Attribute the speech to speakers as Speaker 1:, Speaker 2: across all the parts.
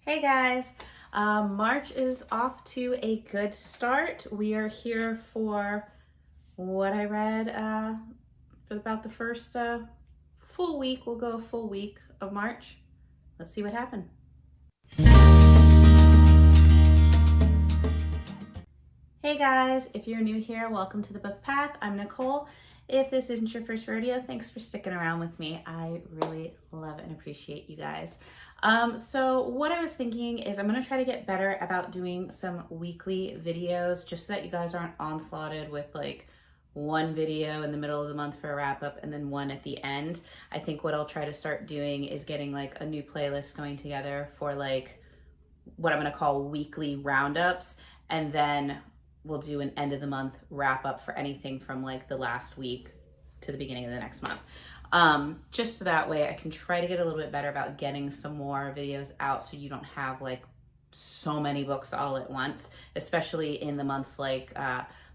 Speaker 1: Hey guys, March is off to a good start. We are here for what I read for about the first full week. We'll go a full week of March. Let's see what happened. Hey guys, if you're new here, welcome to the Book Path. I'm Nicole. If this isn't your first rodeo, thanks for sticking around with me. I really love and appreciate you guys. So what I was thinking is I'm going to try to get better about doing some weekly videos just so that you guys aren't onslaughted with like one video in the middle of the month for a wrap up and then one at the end. I think what I'll try to start doing is getting like a new playlist going together for like what I'm going to call weekly roundups, and then we'll do an end of the month wrap up for anything from like the last week to the beginning of the next month. Just so that way I can try to get a little bit better about getting some more videos out so you don't have like so many books all at once, especially in the months like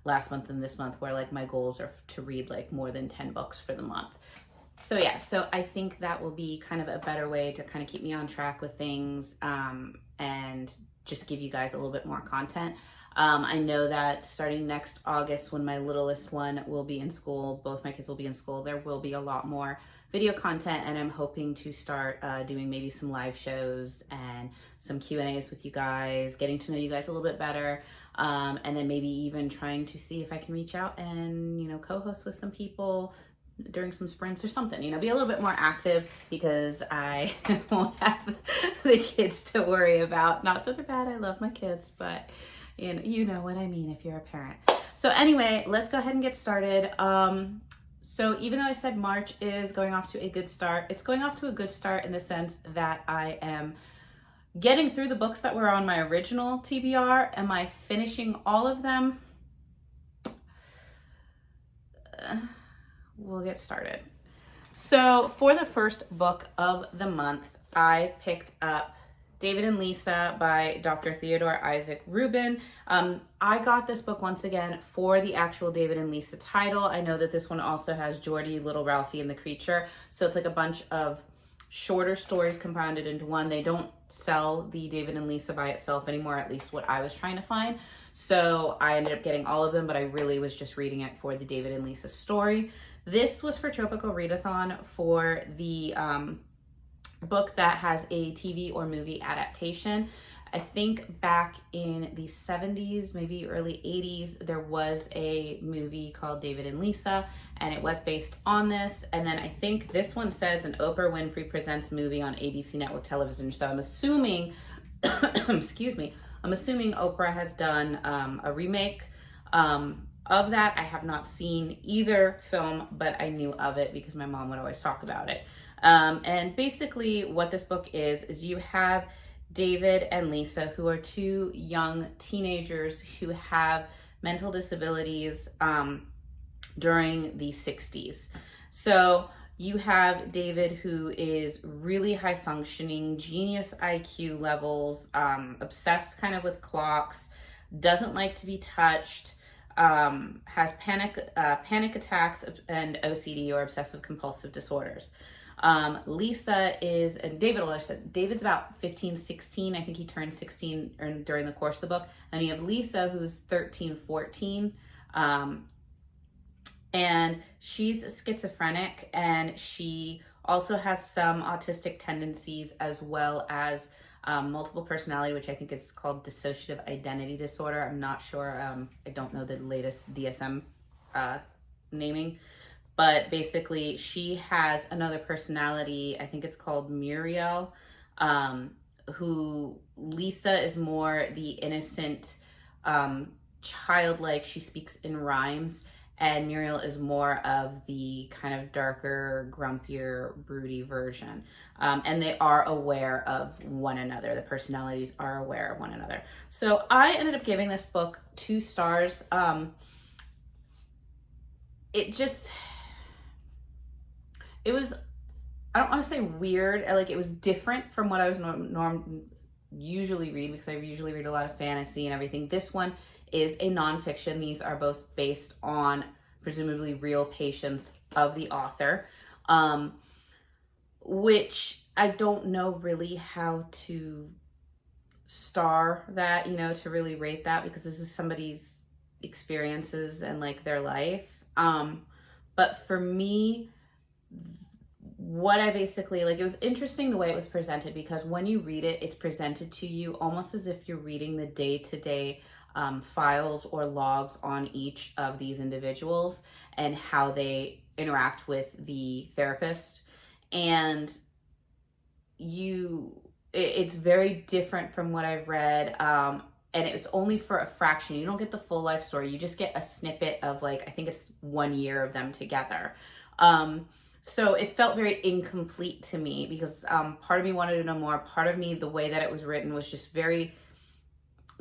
Speaker 1: last month and this month where like my goals are to read like more than 10 books for the month. So yeah, so I think that will be kind of a better way to kind of keep me on track with things and just give you guys a little bit more content. I know that starting next August, when my littlest one will be in school, both my kids will be in school, there will be a lot more video content, and I'm hoping to start doing maybe some live shows and some Q&As with you guys, getting to know you guys a little bit better, and then maybe even trying to see if I can reach out and, you know, co-host with some people during some sprints or something, you know, be a little bit more active because I won't have the kids to worry about. Not that they're bad, I love my kids, but you know what I mean if you're a parent. So anyway, let's go ahead and get started. So even though I said March is going off to a good start, it's going off to a good start in the sense that I am getting through the books that were on my original TBR. Am I finishing all of them? We'll get started. So for the first book of the month, I picked up David and Lisa by Dr. Theodore Isaac Rubin. I got this book once again for the actual David and Lisa title. I know that this one also has Geordie, Little Ralphie, and the Creature. So it's like a bunch of shorter stories compounded into one. They don't sell the David and Lisa by itself anymore, at least what I was trying to find. So I ended up getting all of them, but I really was just reading it for the David and Lisa story. This was for Tropical Readathon for the book that has a TV or movie adaptation. I think back in the 70s, maybe early 80s, there was a movie called David and Lisa, and it was based on this. And then I think this one says an Oprah Winfrey Presents movie on ABC Network Television. So I'm assuming, excuse me, I'm assuming Oprah has done a remake of that. I have not seen either film, but I knew of it because my mom would always talk about it. And basically what this book is you have David and Lisa, who are two young teenagers who have mental disabilities during the 60s. So you have David, who is really high functioning, genius IQ levels, obsessed kind of with clocks, doesn't like to be touched, has panic attacks and OCD or obsessive compulsive disorders. Lisa is, and David's about 15, 16. I think he turned 16 during the course of the book. And you have Lisa, who's 13, 14. And she's schizophrenic, and she also has some autistic tendencies as well as multiple personality, which I think is called dissociative identity disorder. I'm not sure. I don't know the latest DSM naming. But basically, she has another personality. I think it's called Muriel, who Lisa is more the innocent, childlike. She speaks in rhymes. And Muriel is more of the kind of darker, grumpier, broody version. And they are aware of one another. The personalities are aware of one another. So I ended up giving this book 2 stars. It was, I don't want to say weird, like it was different from what I was usually read, because I usually read a lot of fantasy and everything. This one is a nonfiction. These are both based on presumably real patients of the author, which I don't know really how to star that, you know, to really rate that, because this is somebody's experiences and like their life. But for me, what I basically like, it was interesting the way it was presented, because when you read it, it's presented to you almost as if you're reading the day-to-day files or logs on each of these individuals and how they interact with the therapist. And it's very different from what I've read. And it's only for a fraction. You don't get the full life story. You just get a snippet of, like, I think it's 1 year of them together. So it felt very incomplete to me, because part of me wanted to know more. Part of me, the way that it was written was just very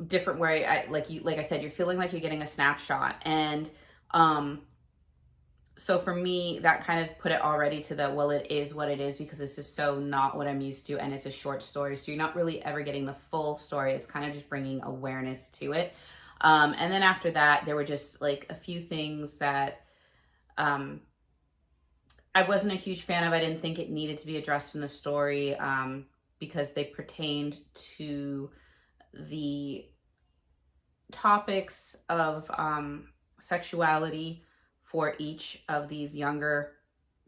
Speaker 1: different, where like I said, you're feeling like you're getting a snapshot. And so for me, that kind of put it already to the, well, it is what it is, because this is so not what I'm used to, and it's a short story. So you're not really ever getting the full story. It's kind of just bringing awareness to it. And then after that, there were just like a few things that I wasn't a huge fan of. I didn't think it needed to be addressed in the story, because they pertained to the topics of sexuality for each of these younger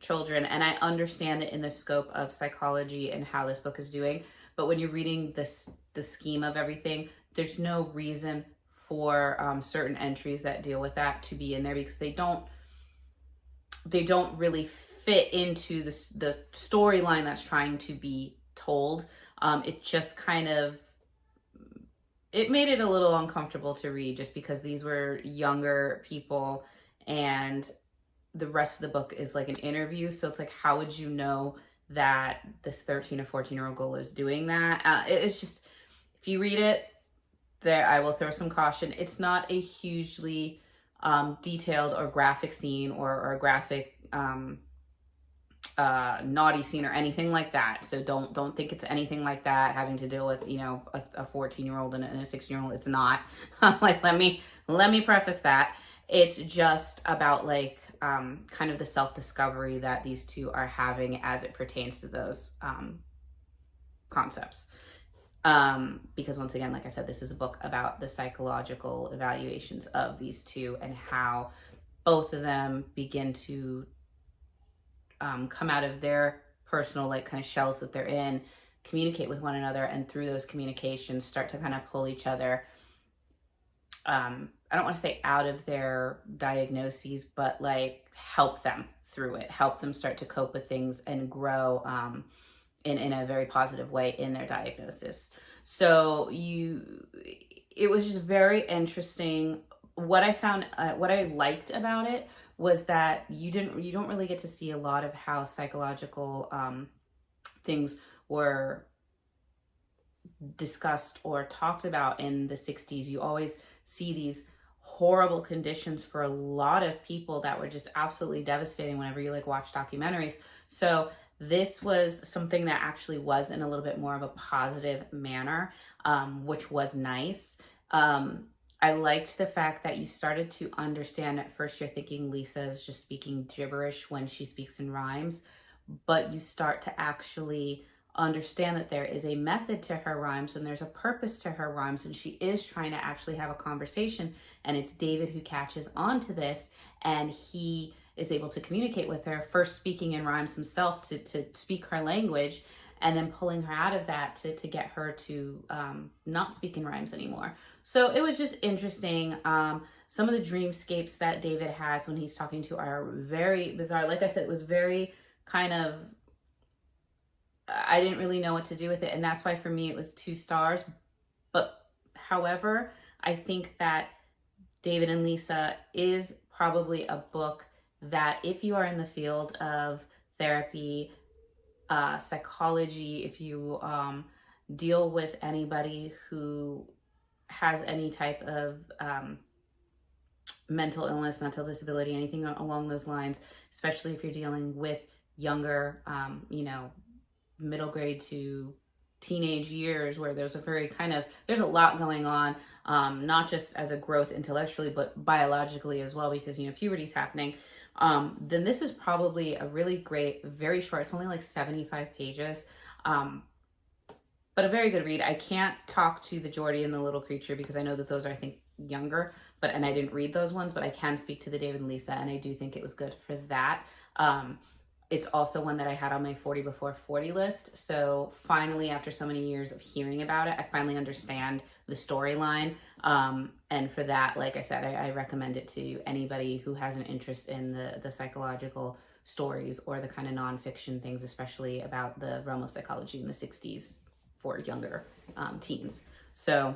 Speaker 1: children. And I understand it in the scope of psychology and how this book is doing. But when you're reading the scheme of everything, there's no reason for certain entries that deal with that to be in there, because they don't really fit into the storyline that's trying to be told. It just kind of, it made it a little uncomfortable to read, just because these were younger people and the rest of the book is like an interview. So it's like, how would you know that this 13 or 14-year-old girl is doing that? It's just, if you read it, there, I will throw some caution. It's not a hugely detailed or graphic scene, or a graphic naughty scene or anything like that. So don't think it's anything like that having to deal with, you know, a 14-year-old and a 16-year-old. It's not. Like, let me preface that. It's just about like kind of the self-discovery that these two are having as it pertains to those concepts. Because once again, like I said, this is a book about the psychological evaluations of these two and how both of them begin to come out of their personal, like, kind of shells that they're in, communicate with one another, and through those communications start to kind of pull each other, I don't want to say out of their diagnoses, but like help them through it, help them start to cope with things and grow in a very positive way in their diagnosis. So it was just very interesting. What I found, what I liked about it was that you don't really get to see a lot of how psychological things were discussed or talked about in the 60s. You always see these horrible conditions for a lot of people that were just absolutely devastating whenever you like watch documentaries. So this was something that actually was in a little bit more of a positive manner, which was nice. I liked the fact that you started to understand. At first you're thinking Lisa is just speaking gibberish when she speaks in rhymes, but you start to actually understand that there is a method to her rhymes and there's a purpose to her rhymes, and she is trying to actually have a conversation. And it's David who catches on to this, and he is able to communicate with her, first speaking in rhymes himself to speak her language, and then pulling her out of that to get her to not speak in rhymes anymore. So it was just interesting. Some of the dreamscapes that David has when he's talking to are very bizarre. Like I said, it was very kind of, I didn't really know what to do with it. And that's why for me it was 2 stars. But however, I think that David and Lisa is probably a book that if you are in the field of therapy, psychology, if you deal with anybody who has any type of mental illness, mental disability, anything along those lines, especially if you're dealing with younger, middle grade to teenage years, where there's a lot going on, not just as a growth intellectually, but biologically as well, because, puberty's happening. Then this is probably a really great, very short, it's only like 75 pages, but a very good read. I can't talk to the Geordie and the Little Creature because I know that those are, I think, younger, and I didn't read those ones, but I can speak to the David and Lisa, and I do think it was good for that. It's also one that I had on my 40 before 40 list. So finally, after so many years of hearing about it, I finally understand the storyline. And for that, like I said, I recommend it to anybody who has an interest in the psychological stories or the kind of nonfiction things, especially about the realm of psychology in the 60s for younger teens. So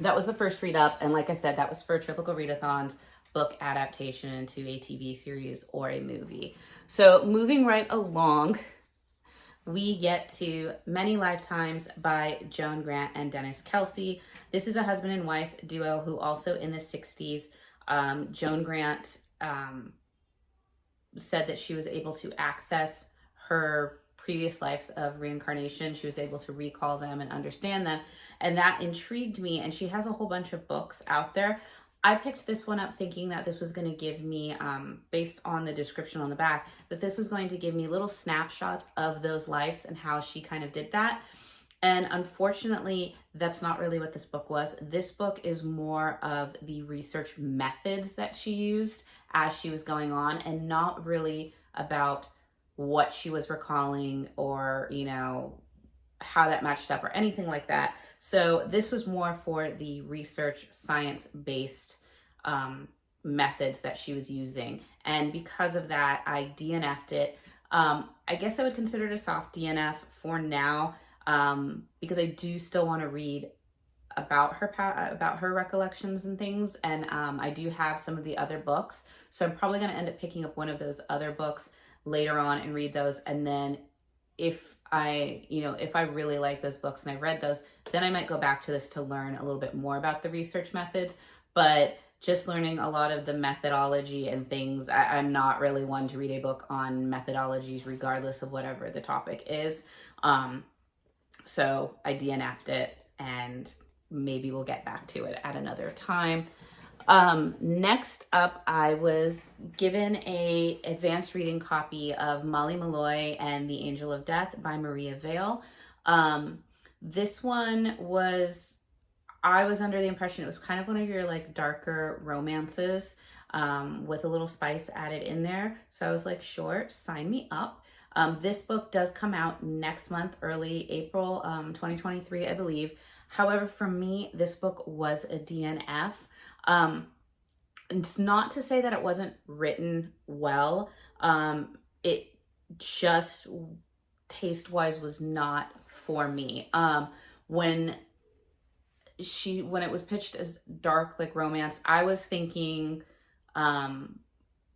Speaker 1: that was the first read up. And like I said, that was for Tropical Readathon's book adaptation into a TV series or a movie. So moving right along, we get to Many Lifetimes by Joan Grant and Dennis Kelsey. This is a husband and wife duo who also in the 60s, Joan Grant said that she was able to access her previous lives of reincarnation. She was able to recall them and understand them. And that intrigued me. And she has a whole bunch of books out there. I picked this one up thinking that this was going to give me, based on the description on the back, that this was going to give me little snapshots of those lives and how she kind of did that. And unfortunately, that's not really what this book was. This book is more of the research methods that she used as she was going on, and not really about what she was recalling or, how that matched up or anything like that. So this was more for the research science-based methods that she was using. And because of that, I DNF'd it. I guess I would consider it a soft DNF for now, because I do still want to read about her recollections and things. And I do have some of the other books. So I'm probably going to end up picking up one of those other books later on and read those. And then if I really like those books and I've read those, then I might go back to this to learn a little bit more about the research methods. But just learning a lot of the methodology and things, I'm not really one to read a book on methodologies regardless of whatever the topic is. So I DNF'd it, and maybe we'll get back to it at another time. Next up, I was given a advanced reading copy of Molly Malloy and the Angel of Death by Maria Vale. This one I was under the impression it was kind of one of your like darker romances, with a little spice added in there. So I was like, sure, sign me up. This book does come out next month, early April, 2023, I believe. However, for me, this book was a DNF. It's not to say that it wasn't written well. It just taste-wise was not for me. When it was pitched as dark, like romance, I was thinking,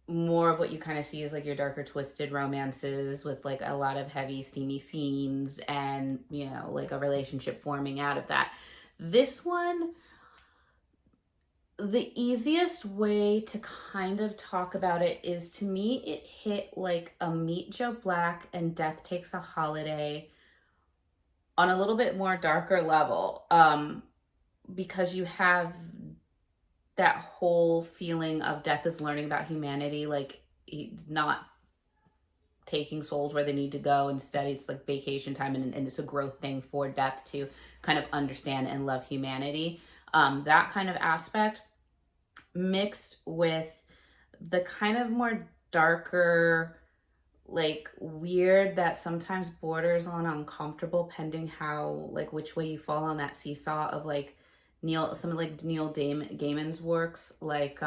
Speaker 1: more of what you kind of see is like your darker twisted romances with like a lot of heavy steamy scenes and like a relationship forming out of that. This one, the easiest way to kind of talk about it is, to me, it hit like a Meet Joe Black and Death Takes a Holiday on a little bit more darker level, because you have that whole feeling of death is learning about humanity, like not taking souls where they need to go. Instead, it's like vacation time, and it's a growth thing for death to kind of understand and love humanity. That kind of aspect mixed with the kind of more darker, like weird that sometimes borders on uncomfortable, pending how, like, which way you fall on that seesaw of like Neil Gaiman's works, like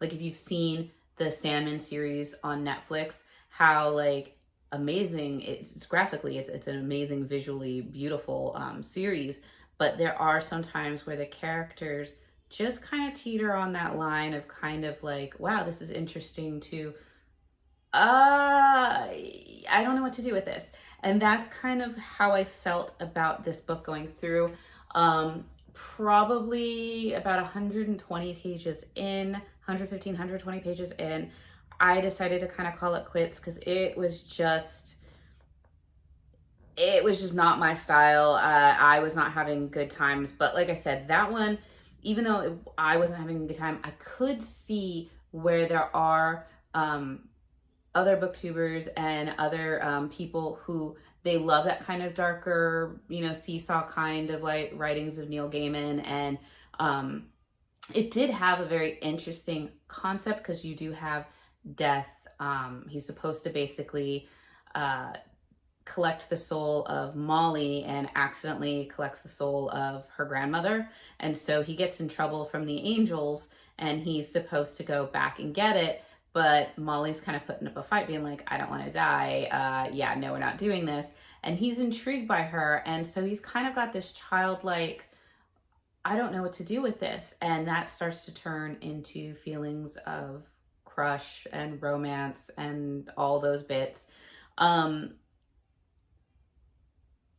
Speaker 1: if you've seen the Sandman series on Netflix, how like amazing it's graphically, it's an amazing, visually beautiful series, but there are some times where the characters just kind of teeter on that line of kind of like, wow, this is interesting, to I don't know what to do with this. And that's kind of how I felt about this book going through. Probably about 120 pages in, 115, 120 pages in, I decided to kind of call it quits, because it was just not my style. I was not having good times. But like I said, that one, even though I wasn't having a good time, I could see where there are other booktubers and other people who they love that kind of darker, seesaw kind of like writings of Neil Gaiman. And it did have a very interesting concept because you do have death. He's supposed to basically collect the soul of Molly and accidentally collects the soul of her grandmother. And so he gets in trouble from the angels and he's supposed to go back and get it. But Molly's kind of putting up a fight, being like, I don't want to die. Yeah, no, we're not doing this. And he's intrigued by her. And so he's kind of got this childlike, I don't know what to do with this. And that starts to turn into feelings of crush and romance and all those bits.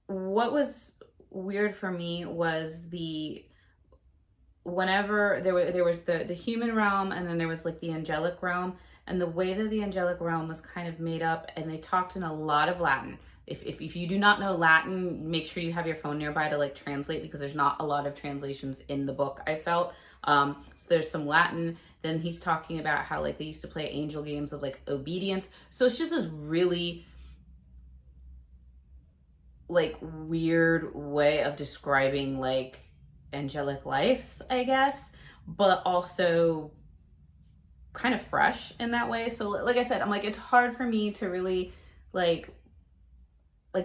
Speaker 1: What was weird for me was whenever there was the human realm and then there was like the angelic realm, and the way that the angelic realm was kind of made up, and they talked in a lot of Latin. If you do not know Latin, make sure you have your phone nearby to like translate, because there's not a lot of translations in the book, I felt. So there's some Latin. Then he's talking about how like they used to play angel games of like obedience. So it's just this really like weird way of describing like angelic lives, I guess, but also kind of fresh in that way. So like I said, I'm like, it's hard for me to really like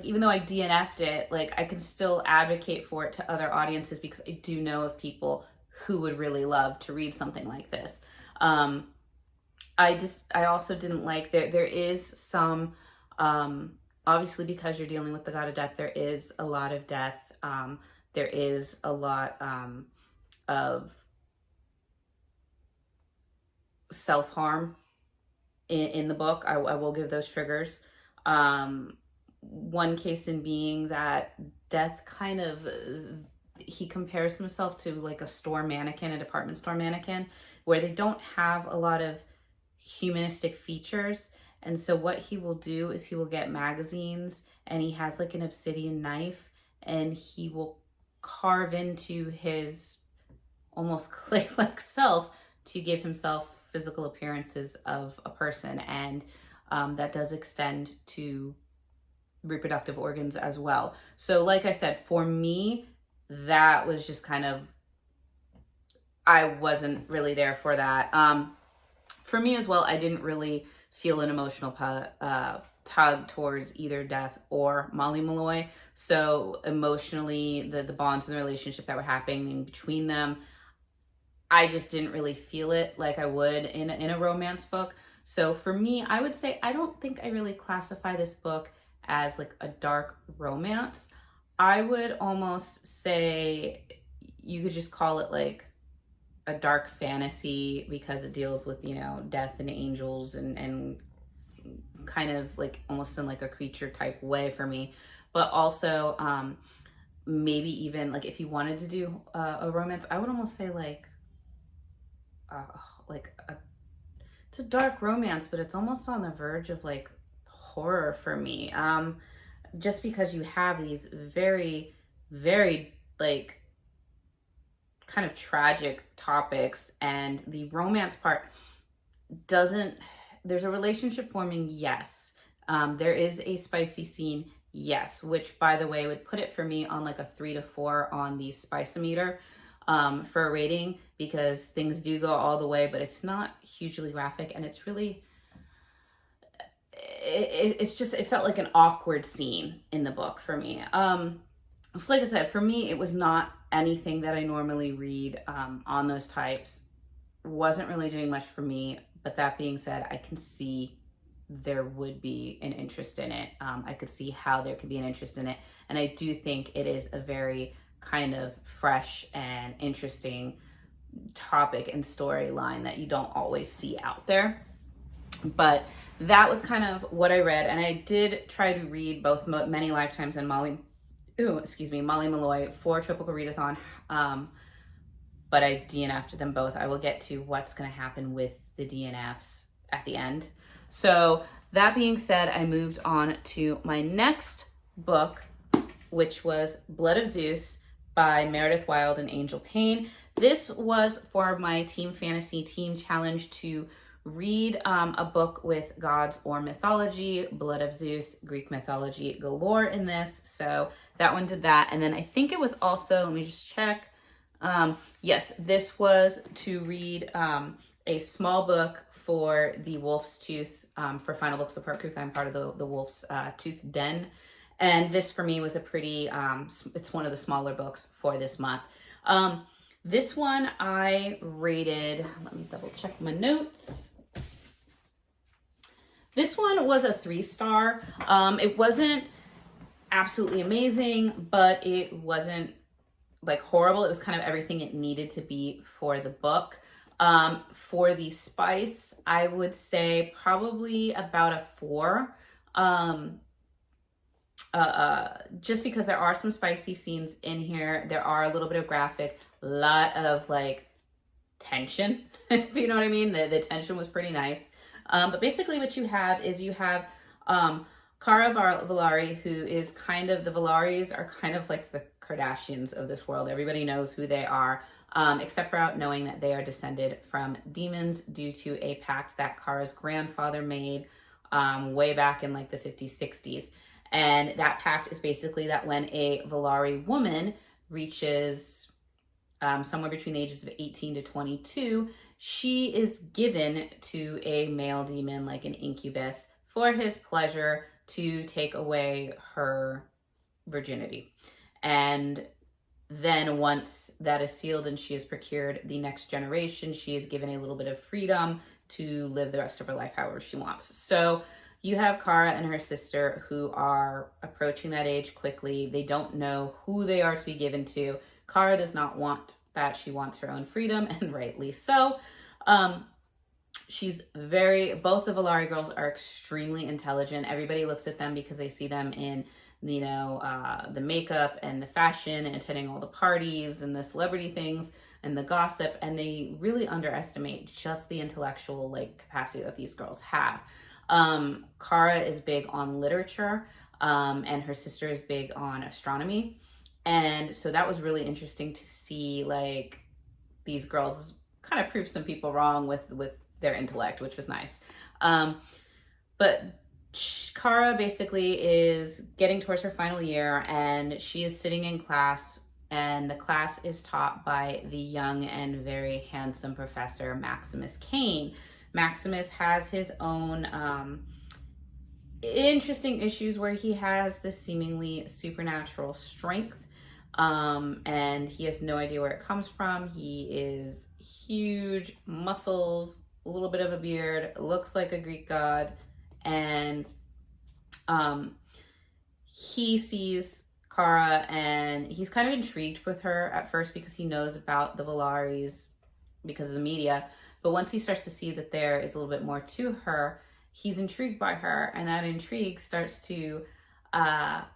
Speaker 1: even though I DNF'd it, like I can still advocate for it to other audiences because I do know of people who would really love to read something like this. I also didn't like there is some obviously, because you're dealing with the god of death, there is a lot of death. There is a lot of self-harm in the book. I will give those triggers. One case in being that death kind of, he compares himself to like a store mannequin, a department store mannequin, where they don't have a lot of humanistic features. And so what he will do is he will get magazines and he has like an obsidian knife and he will carve into his almost clay-like self to give himself physical appearances of a person. And that does extend to reproductive organs as well. So like I said, for me, that was just kind of, I wasn't really there for that. For me as well, I didn't really feel an emotional tug towards either Death or Molly Malloy. So emotionally, the bonds and the relationship that were happening between them, I just didn't really feel it like I would in a romance book. So for me, I would say I don't think I really classify this book as like a dark romance. I would almost say you could just call it like a dark fantasy because it deals with, death and angels and kind of like almost in like a creature type way for me. But also maybe even like if you wanted to do a romance, I would almost say it's a dark romance, but it's almost on the verge of like horror for me. Just because you have these very, very like kind of tragic topics, and the romance part there's a relationship forming, yes. There is a spicy scene, yes, which by the way would put it for me on like a 3 to 4 on the spice-o-meter for a rating, because things do go all the way, but it's not hugely graphic, and it's really, it felt like an awkward scene in the book for me. So like I said, for me, it was not anything that I normally read on those types. Wasn't really doing much for me, but that being said, I can see there would be an interest in it. I could see how there could be an interest in it, and I do think it is a very kind of fresh and interesting topic and storyline that you don't always see out there. But that was kind of what I read, and I did try to read both Many Lifetimes and Molly Malloy for Tropical Readathon, but I DNF'd them both. I will get to what's going to happen with the DNFs at the end. So that being said, I moved on to my next book, which was Blood of Zeus by Meredith Wild and Angel Payne. This was for my Team Fantasy Team Challenge to read a book with gods or mythology, Blood of Zeus, Greek mythology galore in this. So that one did that. And then I think it was also, let me just check. Yes, this was to read a small book for the Wolf's Tooth, for Final Books of Part Truth. I'm part of the Wolf's Tooth Den. And this for me was a pretty, it's one of the smaller books for this month. This one I rated, let me double check my notes. This one was a 3-star. It wasn't absolutely amazing, but it wasn't like horrible. It was kind of everything it needed to be for the book. For the spice, I would say probably about a 4. Just because there are some spicy scenes in here. There are a little bit of graphic, a lot of like tension, if you know what I mean. The tension was pretty nice. But basically what you have is you have Kara Valari, who is kind of, the Valaris are kind of like the Kardashians of this world. Everybody knows who they are, except for knowing that they are descended from demons due to a pact that Kara's grandfather made way back in like the 50s, 60s. And that pact is basically that when a Valari woman reaches somewhere between the ages of 18 to 22, she is given to a male demon, like an incubus, for his pleasure to take away her virginity. And then once that is sealed and she has procured the next generation, she is given a little bit of freedom to live the rest of her life however she wants. So you have Kara and her sister who are approaching that age quickly. They don't know who they are to be given to. Kara does not want that. She wants her own freedom, and rightly so. She's both the Valari girls are extremely intelligent. Everybody looks at them because they see them in, you know, the makeup and the fashion and attending all the parties and the celebrity things and the gossip. And they really underestimate just the intellectual like capacity that these girls have. Kara is big on literature, and her sister is big on astronomy. And so that was really interesting to see, like, these girls kind of prove some people wrong with their intellect, which was nice. But Kara basically is getting towards her final year, and she is sitting in class, and the class is taught by the young and very handsome professor, Maximus Kane. Maximus has his own interesting issues where he has this seemingly supernatural strength, and he has no idea where it comes from. He is huge, muscles, a little bit of a beard, looks like a Greek god, and he sees Kara and he's kind of intrigued with her at first because he knows about the Valaris because of the media. But once he starts to see that there is a little bit more to her, he's intrigued by her, and that intrigue starts to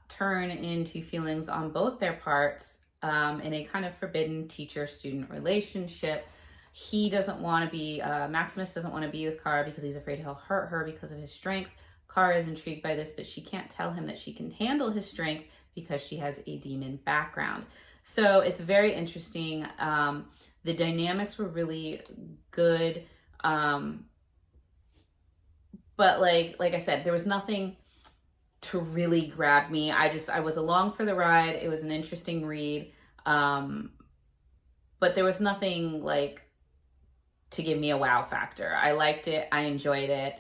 Speaker 1: turn into feelings on both their parts, in a kind of forbidden teacher-student relationship. He doesn't want to be, Maximus doesn't want to be with Kara because he's afraid he'll hurt her because of his strength. Kara is intrigued by this, but she can't tell him that she can handle his strength because she has a demon background. So it's very interesting. The dynamics were really good. But like I said, there was nothing to really grab me. I was along for the ride. It was an interesting read. But there was nothing like to give me a wow factor. I liked it. I enjoyed it.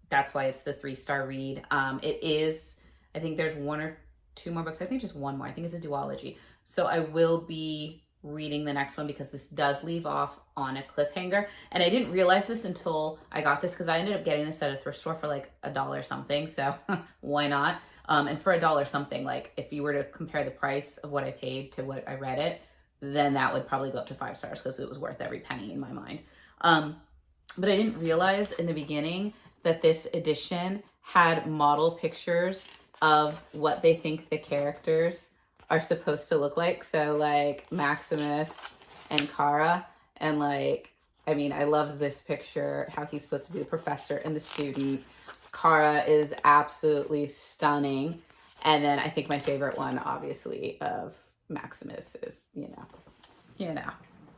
Speaker 1: That's why it's the 3-star read. It is, I think there's 1 or 2 more books. I think just 1 more. I think it's a duology. So I will be reading the next one because this does leave off on a cliffhanger. And I didn't realize this until I got this because I ended up getting this at a thrift store for like $1 something. So why not? And for $1 something, like if you were to compare the price of what I paid to what I read it, then that would probably go up to 5 stars because it was worth every penny in my mind. But I didn't realize in the beginning that this edition had model pictures of what they think the characters are supposed to look like. So like Maximus and Kara, and like, I mean, I love this picture, how he's supposed to be the professor and the student. Kara is absolutely stunning. And then I think my favorite one, obviously, of Maximus is, you know,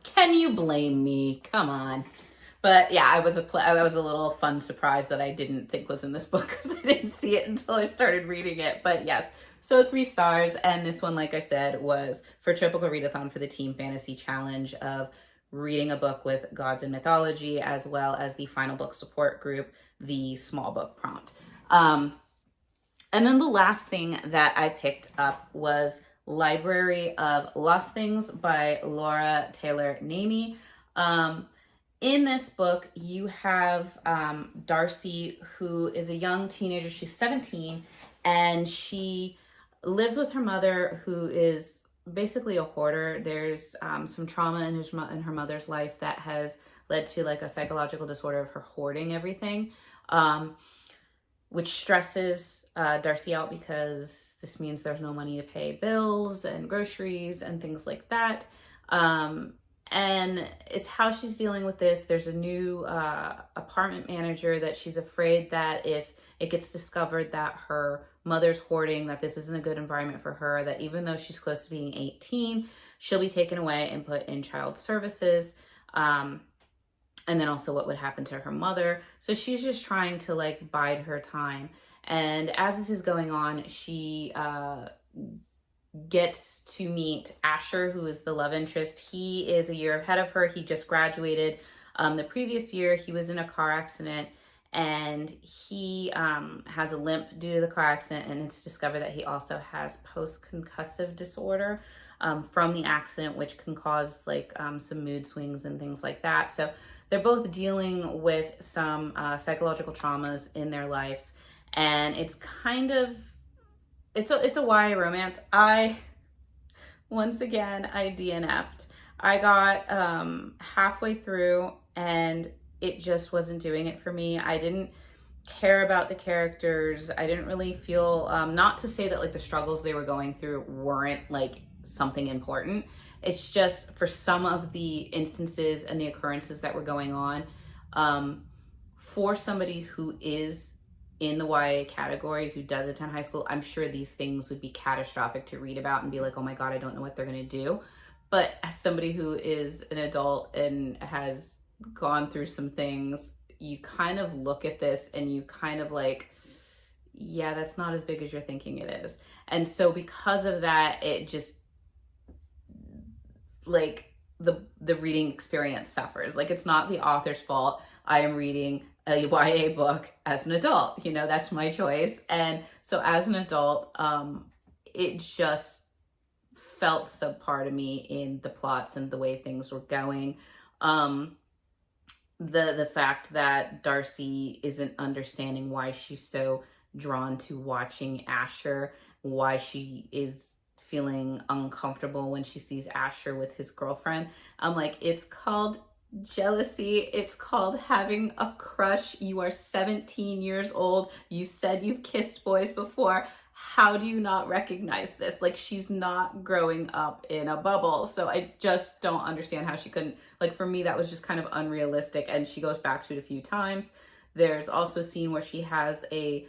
Speaker 1: can you blame me? Come on. But yeah, I was a little fun surprise that I didn't think was in this book because I didn't see it until I started reading it. But yes, so 3 stars. And this one, like I said, was for Tropical Readathon for the Team Fantasy Challenge of reading a book with gods and mythology, as well as the final book support group, the small book prompt. And then the last thing that I picked up was Library of Lost Things by Laura Taylor Namey. In this book, you have Darcy, who is a young teenager. She's 17, and she lives with her mother, who is basically a hoarder. There's some trauma in her mother's life that has led to like a psychological disorder of her hoarding everything, which stresses Darcy out because this means there's no money to pay bills and groceries and things like that. And it's how she's dealing with this. There's a new apartment manager that she's afraid that if it gets discovered that her mother's hoarding, that this isn't a good environment for her, that even though she's close to being 18, she'll be taken away and put in child services. And then also what would happen to her mother. So she's just trying to like bide her time. And as this is going on, she gets to meet Asher, who is the love interest. He is a year ahead of her. He just graduated. The previous year, he was in a car accident, and he has a limp due to the car accident, and it's discovered that he also has post-concussive disorder from the accident, which can cause like some mood swings and things like that. So they're both dealing with some psychological traumas in their lives, and it's kind of it's a YA romance. Once again, I DNF'd. I got halfway through and it just wasn't doing it for me. I didn't care about the characters. I didn't really feel, not to say that like the struggles they were going through weren't like something important. It's just for some of the instances and the occurrences that were going on, for somebody who is in the YA category who does attend high school, I'm sure these things would be catastrophic to read about and be like, oh my God, I don't know what they're going to do. But as somebody who is an adult and has gone through some things, you kind of look at this and you kind of like, yeah, that's not as big as you're thinking it is. And so because of that, it just like the reading experience suffers. Like it's not the author's fault. I am reading a YA book as an adult, you know, that's my choice. And so as an adult, it just felt subpar to me in the plots and the way things were going. The fact that Darcy isn't understanding why she's so drawn to watching Asher, why she is feeling uncomfortable when she sees Asher with his girlfriend. I'm like, it's called jealousy. It's called having a crush. You are 17 years old. You said you've kissed boys before. How do you not recognize this? Like, she's not growing up in a bubble. So I just don't understand how she couldn't, like, for me, that was just kind of unrealistic. And she goes back to it a few times. There's also a scene where she has a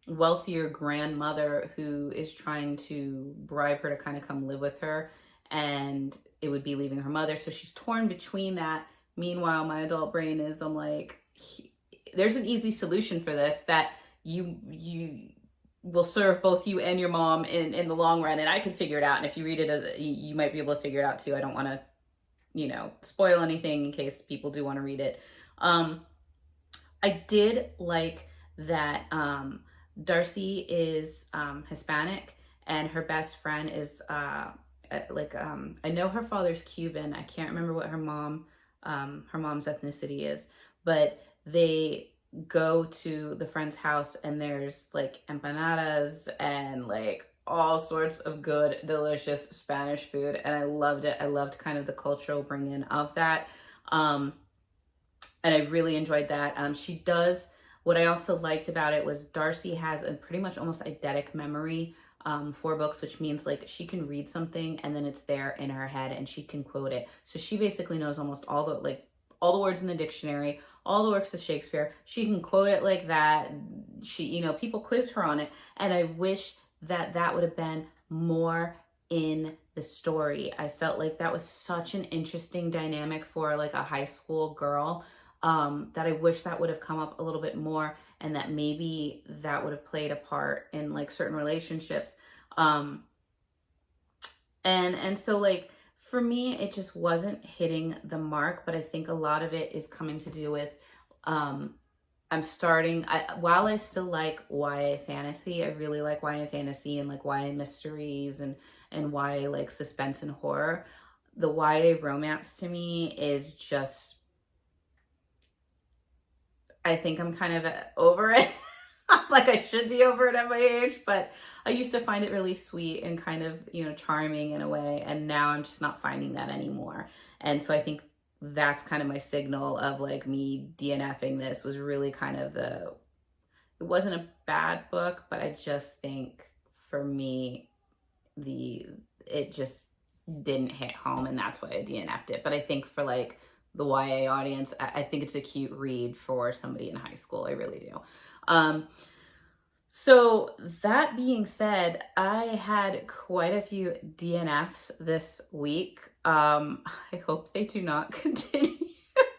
Speaker 1: wealthier grandmother who is trying to bribe her to kind of come live with her, and it would be leaving her mother. So she's torn between that. Meanwhile, my adult brain is, I'm like, there's an easy solution for this that you will serve both you and your mom in the long run, and I can figure it out. And if you read it, you might be able to figure it out too. I don't want to, you know, spoil anything in case people do want to read it. I did like that Darcy is Hispanic, and her best friend is I know her father's Cuban. I can't remember what her mom's ethnicity is, but they go to the friend's house and there's like empanadas and like all sorts of good, delicious Spanish food. And I loved it. I loved kind of the cultural bring in of that. And I really enjoyed that. She does, what I also liked about it was Darcy has a pretty much almost eidetic memory for books, which means like she can read something and then it's there in her head and she can quote it. So she basically knows almost all the words in the dictionary, all the works of Shakespeare. She can quote it like that. She, you know, people quiz her on it. And I wish that that would have been more in the story. I felt like that was such an interesting dynamic for like a high school girl. that I wish that would have come up a little bit more, and that maybe that would have played a part in like certain relationships. And so like for me, it just wasn't hitting the mark, but I think a lot of it is coming to do with while I still like YA fantasy, I really like YA fantasy and like YA mysteries and YA like suspense and horror. The YA romance to me is just, I think I'm kind of over it. Like I should be over it at my age, but I used to find it really sweet and kind of, charming in a way. And now I'm just not finding that anymore. And so I think that's kind of my signal of like me DNFing this was really kind of it wasn't a bad book, but I just think for me, it just didn't hit home, and that's why I DNF'd it. But I think for like the YA audience, I think it's a cute read for somebody in high school. I really do. So that being said, I had quite a few DNFs this week. I hope they do not continue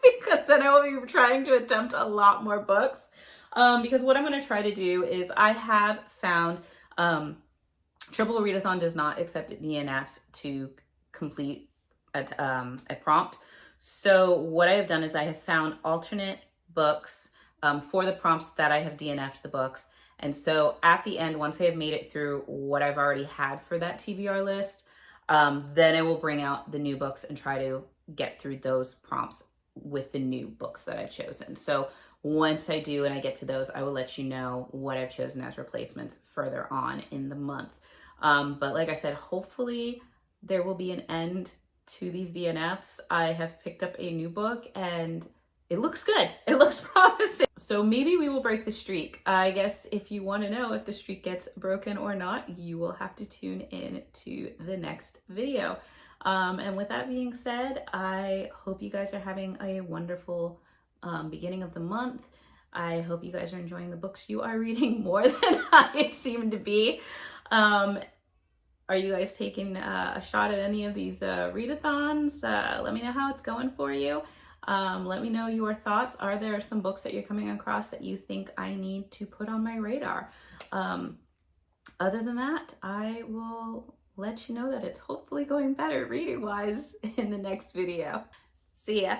Speaker 1: because then I will be trying to attempt a lot more books. Because what I'm going to try to do is I have found Triple Readathon does not accept DNFs to complete a prompt. So what I have done is I have found alternate books for the prompts that I have DNF'd the books. And so at the end, once I have made it through what I've already had for that TBR list, then I will bring out the new books and try to get through those prompts with the new books that I've chosen. So once I do and I get to those, I will let you know what I've chosen as replacements further on in the month. But like I said, hopefully there will be an end to these DNFs. I have picked up a new book and it looks good. It looks promising. So maybe we will break the streak. I guess if you want to know if the streak gets broken or not, you will have to tune in to the next video. And with that being said, I hope you guys are having a wonderful beginning of the month. I hope you guys are enjoying the books you are reading more than I seem to be. Are you guys taking a shot at any of these readathons? Let me know how it's going for you. Let me know your thoughts. Are there some books that you're coming across that you think I need to put on my radar? Other than that, I will let you know that it's hopefully going better reading-wise in the next video. See ya.